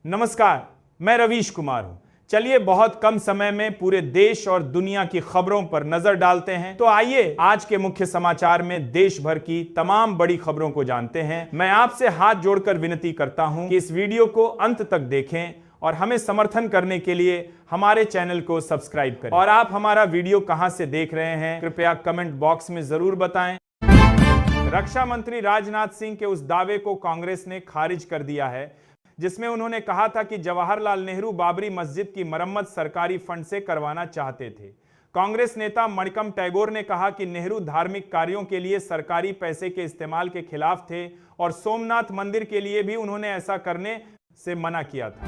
नमस्कार, मैं रवीश कुमार हूं। चलिए बहुत कम समय में पूरे देश और दुनिया की खबरों पर नजर डालते हैं। तो आइए आज के मुख्य समाचार में देश भर की तमाम बड़ी खबरों को जानते हैं। मैं आपसे हाथ जोड़कर विनती करता हूं कि इस वीडियो को अंत तक देखें और हमें समर्थन करने के लिए हमारे चैनल को सब्सक्राइब करें। और आप हमारा वीडियो कहां से देख रहे हैं कृपया कमेंट बॉक्स में जरूर बताएं। रक्षा मंत्री राजनाथ सिंह के उस दावे को कांग्रेस ने खारिज कर दिया है जिसमें उन्होंने कहा था कि जवाहरलाल नेहरू बाबरी मस्जिद की मरम्मत सरकारी फंड से करवाना चाहते थे। कांग्रेस नेता मणिकम टैगोर ने कहा कि नेहरू धार्मिक कार्यों के लिए सरकारी पैसे के इस्तेमाल के खिलाफ थे और सोमनाथ मंदिर के लिए भी उन्होंने ऐसा करने से मना किया था।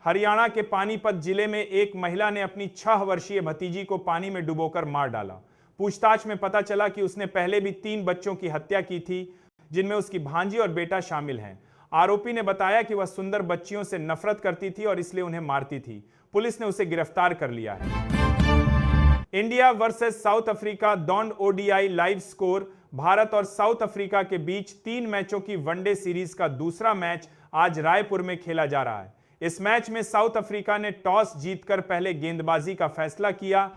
हरियाणा के पानीपत जिले में एक महिला ने अपनी 6 वर्षीय भतीजी को पानी में डुबोकर मार डाला। पूछताछ में पता चला कि उसने पहले भी 3 बच्चों की हत्या की थी, जिनमें उसकी भांजी और बेटा शामिल हैं। आरोपी ने बताया कि वह सुंदर बच्चियों से नफरत करती थी और इसलिए उन्हें मारती थी। पुलिस ने उसे गिरफ्तार कर लिया है। इंडिया वर्सेस साउथ अफ्रीका डॉन ओडीआई लाइव स्कोर। भारत और साउथ अफ्रीका के बीच 3 मैचों की वनडे सीरीज का दूसरा मैच आज रायपुर में खेला जा रहा है। इस मैच में साउथ अफ्रीका ने टॉस जीतकर पहले गेंदबाजी का फैसला किया।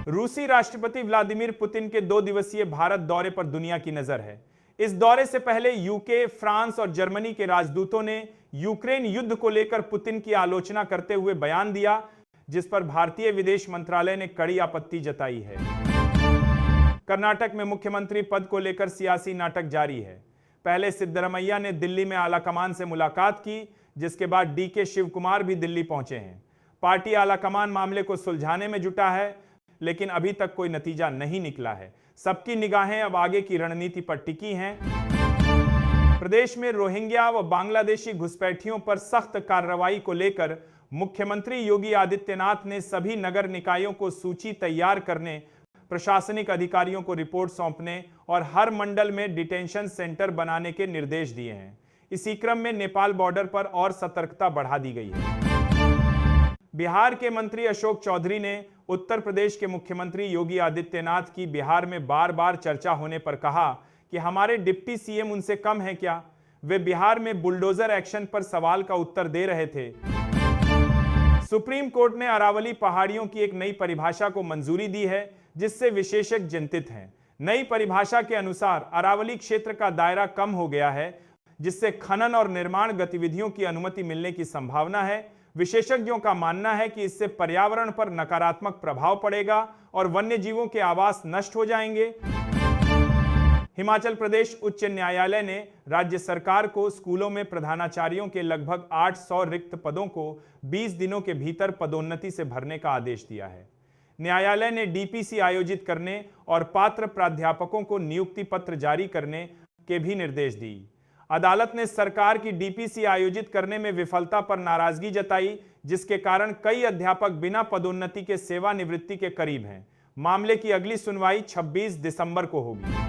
रूसी राष्ट्रपति व्लादिमीर पुतिन के 2 दिवसीय भारत दौरे पर दुनिया की नजर है। इस दौरे से पहले यूके, फ्रांस और जर्मनी के राजदूतों ने यूक्रेन युद्ध को लेकर पुतिन की आलोचना करते हुए बयान दिया, जिस पर भारतीय विदेश मंत्रालय ने कड़ी आपत्ति जताई है। कर्नाटक में मुख्यमंत्री पद को लेकर सियासी नाटक जारी है। पहले सिद्धरमैया ने दिल्ली में आलाकमान से मुलाकात की, जिसके बाद डीके शिव कुमार भी दिल्ली पहुंचे हैं। पार्टी आलाकमान मामले को सुलझाने में जुटा है, लेकिन अभी तक कोई नतीजा नहीं निकला है। सबकी निगाहें अब आगे की रणनीति पर टिकी हैं। प्रदेश में रोहिंग्या व बांग्लादेशी घुसपैठियों पर सख्त कार्रवाई को लेकर मुख्यमंत्री योगी आदित्यनाथ ने सभी नगर निकायों को सूची तैयार करने, प्रशासनिक अधिकारियों को रिपोर्ट सौंपने और हर मंडल में डिटेंशन सेंटर बनाने के निर्देश दिए हैं। इसी क्रम में नेपाल बॉर्डर पर और सतर्कता बढ़ा दी गई है। बिहार के मंत्री अशोक चौधरी ने उत्तर प्रदेश के मुख्यमंत्री योगी आदित्यनाथ की बिहार में बार बार चर्चा होने पर कहा कि हमारे डिप्टी सीएम उनसे कम है क्या? वे बिहार में बुलडोजर एक्शन पर सवाल का उत्तर दे रहे थे। सुप्रीम कोर्ट ने अरावली पहाड़ियों की एक नई परिभाषा को मंजूरी दी है, जिससे विशेषज्ञ चिंतित हैं। नई परिभाषा के अनुसार अरावली क्षेत्र का दायरा कम हो गया है, जिससे खनन और निर्माण गतिविधियों की अनुमति मिलने की संभावना है। विशेषज्ञों का मानना है कि इससे पर्यावरण पर नकारात्मक प्रभाव पड़ेगा और वन्य जीवों के आवास नष्ट हो जाएंगे। हिमाचल प्रदेश उच्च न्यायालय ने राज्य सरकार को स्कूलों में प्रधानाचार्यों के लगभग 800 रिक्त पदों को 20 दिनों के भीतर पदोन्नति से भरने का आदेश दिया है। न्यायालय ने डीपीसी आयोजित करने और पात्र प्राध्यापकों को नियुक्ति पत्र जारी करने के भी निर्देश दिए। अदालत ने सरकार की डीपीसी आयोजित करने में विफलता पर नाराजगी जताई, जिसके कारण कई अध्यापक बिना पदोन्नति के सेवानिवृत्ति के करीब हैं। मामले की अगली सुनवाई 26 दिसंबर को होगी।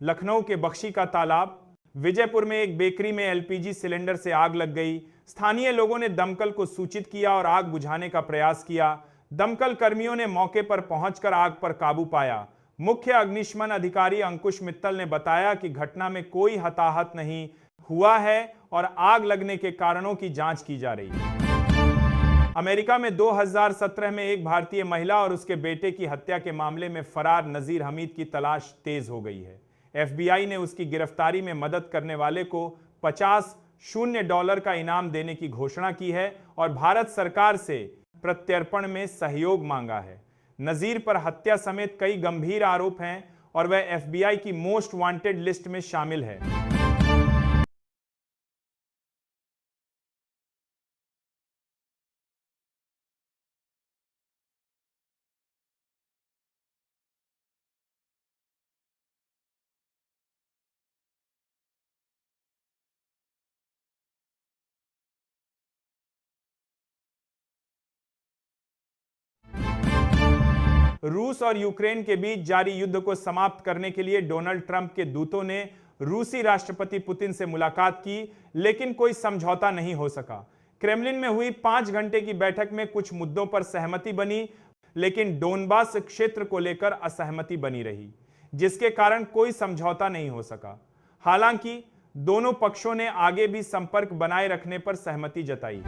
लखनऊ के बख्शी का तालाब। विजयपुर में एक बेकरी में एलपीजी सिलेंडर से आग लग गई। स्थानीय लोगों ने दमकल को सूचित किया और आग बुझाने का प्रयास किया। दमकल कर्मियों ने मौके पर पहुंचकर आग पर काबू पाया। मुख्य अग्निशमन अधिकारी अंकुश मित्तल ने बताया कि घटना में कोई हताहत नहीं हुआ है और आग लगने के कारणों की जांच की जा रही है। अमेरिका में 2017 में एक भारतीय महिला और उसके बेटे की हत्या के मामले में फरार नजीर हमीद की तलाश तेज हो गई है। एफबीआई ने उसकी गिरफ्तारी में मदद करने वाले को $50 का इनाम देने की घोषणा की है और भारत सरकार से प्रत्यर्पण में सहयोग मांगा है। नजीर पर हत्या समेत कई गंभीर आरोप हैं और वह एफबीआई की मोस्ट वांटेड लिस्ट में शामिल है। रूस और यूक्रेन के बीच जारी युद्ध को समाप्त करने के लिए डोनाल्ड ट्रंप के दूतों ने रूसी राष्ट्रपति पुतिन से मुलाकात की, लेकिन कोई समझौता नहीं हो सका। क्रेमलिन में हुई 5 घंटे की बैठक में कुछ मुद्दों पर सहमति बनी, लेकिन डोनबास क्षेत्र को लेकर असहमति बनी रही, जिसके कारण कोई समझौता नहीं हो सका। हालांकि दोनों पक्षों ने आगे भी संपर्क बनाए रखने पर सहमति जताई।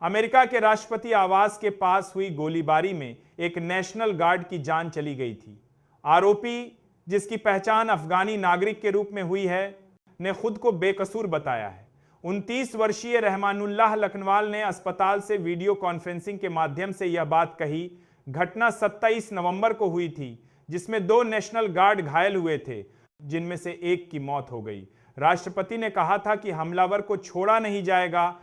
अमेरिका के राष्ट्रपति आवास के पास हुई गोलीबारी में एक नेशनल गार्ड की जान चली गई थी। आरोपी, जिसकी पहचान अफगानी नागरिक के रूप में हुई है, ने खुद को बेकसूर बताया है। 29 वर्षीय रहमानुल्लाह लखनवाल ने अस्पताल से वीडियो कॉन्फ्रेंसिंग के माध्यम से यह बात कही। घटना 27 नवंबर को हुई थी, जिसमें 2 नेशनल गार्ड घायल हुए थे, जिनमें से एक की मौत हो गई। राष्ट्रपति ने कहा था कि हमलावर को छोड़ा नहीं जाएगा।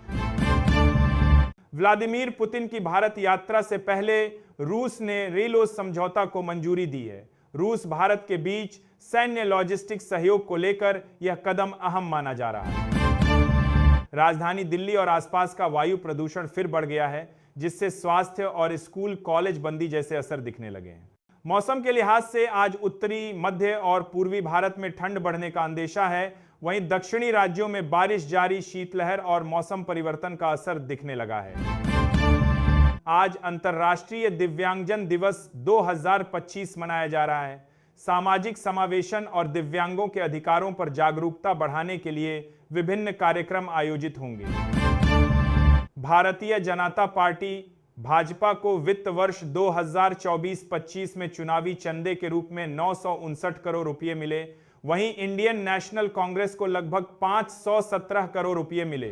व्लादिमीर पुतिन की भारत यात्रा से पहले रूस ने रेलोस समझौता को मंजूरी दी है। रूस भारत के बीच सैन्य लॉजिस्टिक सहयोग को लेकर यह कदम अहम माना जा रहा है। राजधानी दिल्ली और आसपास का वायु प्रदूषण फिर बढ़ गया है, जिससे स्वास्थ्य और स्कूल कॉलेज बंदी जैसे असर दिखने लगे हैं। मौसम के लिहाज से आज उत्तरी, मध्य और पूर्वी भारत में ठंड बढ़ने का अंदेशा है। वहीं दक्षिणी राज्यों में बारिश जारी, शीतलहर और मौसम परिवर्तन का असर दिखने लगा है। आज अंतर्राष्ट्रीय दिव्यांगजन दिवस 2025 मनाया जा रहा है। सामाजिक समावेशन और दिव्यांगों के अधिकारों पर जागरूकता बढ़ाने के लिए विभिन्न कार्यक्रम आयोजित होंगे। भारतीय जनता पार्टी भाजपा को वित्त वर्ष 2024-25 में चुनावी चंदे के रूप में 959 करोड़ रुपए मिले। वहीं इंडियन नेशनल कांग्रेस को लगभग 517 करोड़ रुपए मिले।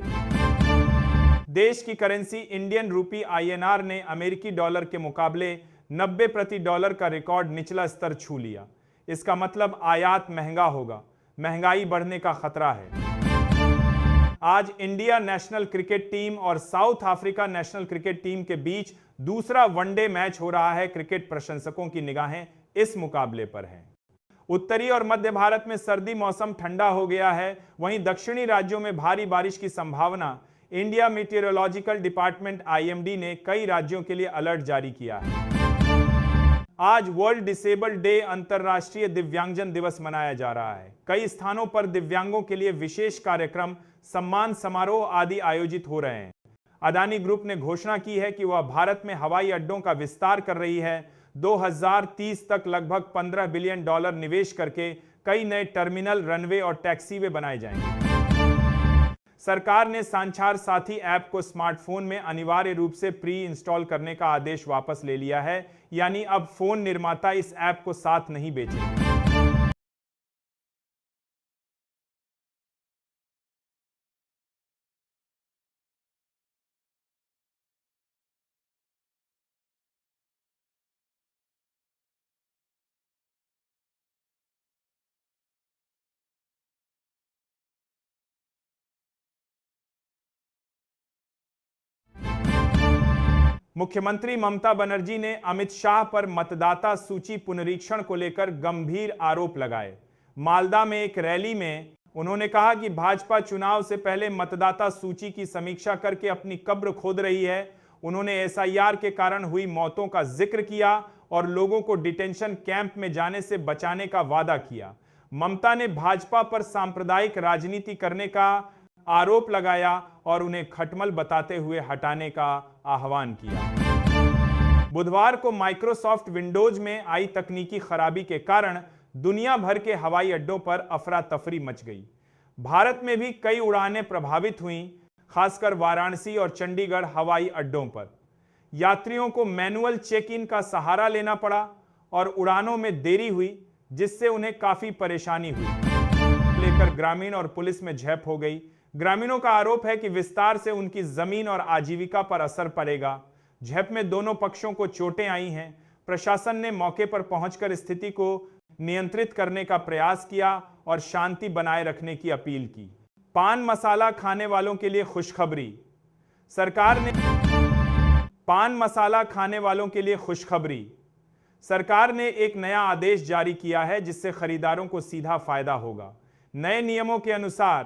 देश की करेंसी इंडियन रूपी INR ने अमेरिकी डॉलर के मुकाबले 90 प्रति डॉलर का रिकॉर्ड निचला स्तर छू लिया। इसका मतलब आयात महंगा होगा, महंगाई बढ़ने का खतरा है। आज इंडिया नेशनल क्रिकेट टीम और South Africa national cricket team के बीच दूसरा वनडे मैच हो रहा है। क्रिकेट प्रशंसकों की निगाहें इस मुकाबले पर हैं। उत्तरी और मध्य भारत में सर्दी मौसम ठंडा हो गया है। वहीं दक्षिणी राज्यों में भारी बारिश की संभावना। इंडिया मीटियोरोलॉजिकल डिपार्टमेंट IMD ने कई राज्यों के लिए अलर्ट जारी किया है। आज वर्ल्ड डिसेबल्ड डे, अंतर्राष्ट्रीय दिव्यांगजन दिवस मनाया जा रहा है। कई स्थानों पर दिव्यांगों के लिए विशेष कार्यक्रम, सम्मान समारोह आदि आयोजित हो रहे हैं। अदानी ग्रुप ने घोषणा की है कि वह भारत में हवाई अड्डों का विस्तार कर रही है। 2030 तक लगभग $15 बिलियन निवेश करके कई नए टर्मिनल, रनवे और टैक्सीवे बनाए जाएंगे। सरकार ने संचार साथी ऐप को स्मार्टफोन में अनिवार्य रूप से प्री इंस्टॉल करने का आदेश वापस ले लिया है, यानी अब फोन निर्माता इस ऐप को साथ नहीं बेचेंगे। मुख्यमंत्री ममता बनर्जी ने अमित शाह पर मतदाता सूची पुनरीक्षण को लेकर गंभीर आरोप लगाए। मालदा में एक रैली में उन्होंने कहा कि भाजपा चुनाव से पहले मतदाता सूची की समीक्षा करके अपनी कब्र खोद रही है। उन्होंने SIR के कारण हुई मौतों का जिक्र किया और लोगों को डिटेंशन कैंप में जाने से बचाने का वादा किया। ममता ने भाजपा पर सांप्रदायिक राजनीति करने का आरोप लगाया और उन्हें खटमल बताते हुए हटाने का आह्वान किया। बुधवार को माइक्रोसॉफ्ट विंडोज में आई तकनीकी खराबी के कारण दुनिया भर के हवाई अड्डों पर अफरा तफरी मच गई। भारत में भी कई उड़ानें प्रभावित हुईं, खासकर वाराणसी और चंडीगढ़ हवाई अड्डों पर। यात्रियों को मैनुअल चेक इन का सहारा लेना पड़ा और उड़ानों में देरी हुई, जिससे उन्हें काफी परेशानी हुई। लेकर ग्रामीण और पुलिस में झड़प हो गई। ग्रामीणों का आरोप है कि विस्तार से उनकी जमीन और आजीविका पर असर पड़ेगा। झड़प में दोनों पक्षों को चोटें आई हैं। प्रशासन ने मौके पर पहुंचकर स्थिति को नियंत्रित करने का प्रयास किया और शांति बनाए रखने की अपील की। पान मसाला खाने वालों के लिए खुशखबरी। पान मसाला खाने वालों के लिए खुशखबरी। सरकार ने एक नया आदेश जारी किया है जिससे खरीदारों को सीधा फायदा होगा। नए नियमों के अनुसार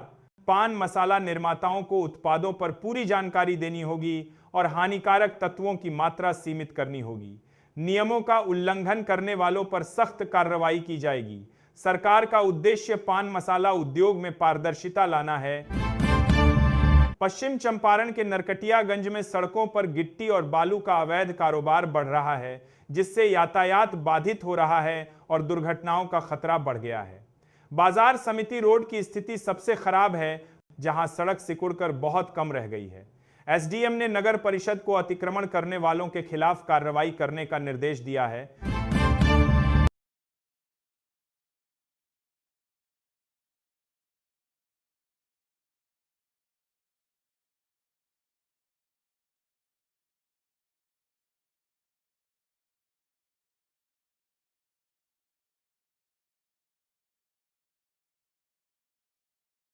पान मसाला निर्माताओं को उत्पादों पर पूरी जानकारी देनी होगी और हानिकारक तत्वों की मात्रा सीमित करनी होगी। नियमों का उल्लंघन करने वालों पर सख्त कार्रवाई की जाएगी। सरकार का उद्देश्य पान मसाला उद्योग में पारदर्शिता लाना है। पश्चिम चंपारण के नरकटियागंज में सड़कों पर गिट्टी और बालू का अवैध कारोबार बढ़ रहा है, जिससे यातायात बाधित हो रहा है और दुर्घटनाओं का खतरा बढ़ गया है। बाजार समिति रोड की स्थिति सबसे खराब है, जहां सड़क सिकुड़कर बहुत कम रह गई है। एसडीएम ने नगर परिषद को अतिक्रमण करने वालों के खिलाफ कार्रवाई करने का निर्देश दिया है।